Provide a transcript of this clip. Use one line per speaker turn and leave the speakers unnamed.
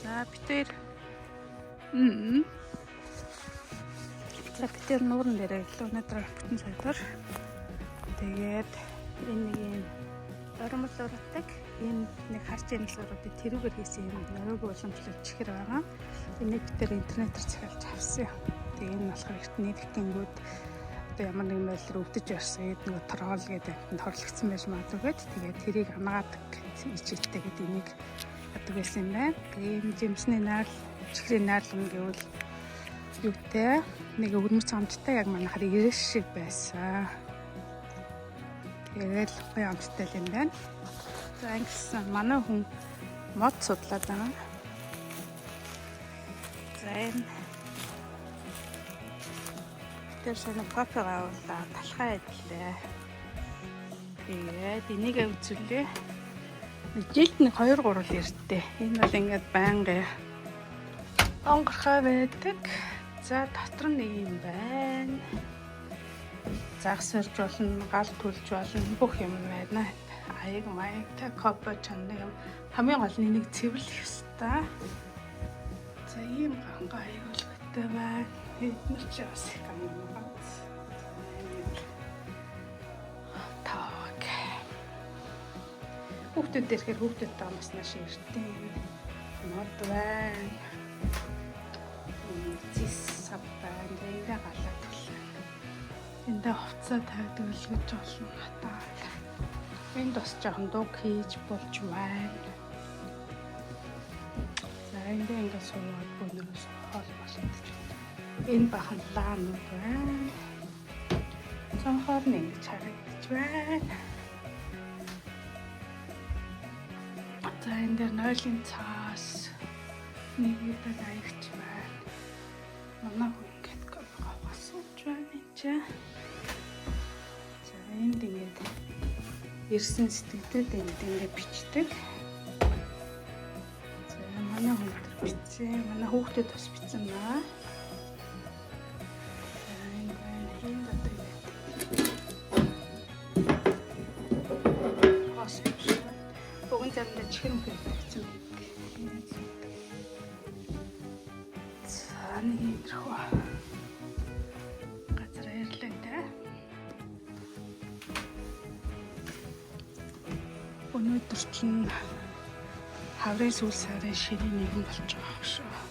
За битээр за битээр нуурн дээрээ л өнөөдөр бүтэн сайдвар. Тэгээд энэ нэг юм оромол ураадаг. Энэ нэг харж ийм зуруудыг тэрүүгээр хийсэн юм нөрөөгөө уламжлуулж чихэр байгаа. Энийг битээр интернетээр захиалж авсан юм. Тэгээд энэ болохоор эртний тэнгүүд одоо ямар нэгэн байдлаар өвдөж барсан нэг тороол гэдэг амтнд хорлогдсон байж магадгүйгээд тэгээд тэрийг анаагадаг ичээдтэй гэдэг энийг яддаг байсан юм байна. Тэгээд энэ жимсний найр чихрийн найрлан гэвэл юутэй нэг өвөрмөц амттай яг манайхаар ирэш шиг байсан. Тэгээд гоё амттай л юм байна. За ингэсэн манай хүн мод судлаад байна. За энэ тэр шинэ папага болоо талхай идлээ. Тэгээд энийг үзүүлээ. Жилд нэг 2-3 л ирдээ. Энэ бол ингээд байнга онгорхой байдаг. За дотор нэг юм байна. Загс сорж болно, гал түлж болно, бүх юм байна. Аяг маягтай копо чанны юм. Хамгийн гол нь нэг цэвэрлэх ёстой. За ийм ганга аяг болготой байна. Эдгээр ч бас их юм байна. Хүүхдүүд ирэхээр хүүхдүүд таамаас нааш иртээ. Мод байна. Зис сав байна. Ингээ галаад байна. Эндээ хувцас тавьдаг л гэж болно хатаа. Энд бас жоохон дуг хийж болж байна. За эндээ ингээ суугаад бөөнөөс хоол болчихж байна. Энэ бахан лаанууд байна. Цонхоор нэг харагдаж байна. За энэ дээр нойлын цаас нэг үедээ аягч байна. Манай хүн ингээд гавхасууж байна энэ. За энд ингээд ирсэн сэтгэлдүүд энд ингээд бичдэг. За манай хүн бичсэн. Манай хүүхдүүд бас бичсэн байна. За энэ байна. Энд одоо заримдаа чихэр мөхөд гэсэн үг. За нэг юм руу газар ирлээ тэ. Өнөөдөр чинь хаврын сүүл сарын ширээ нэгэн болж байгаа шүү.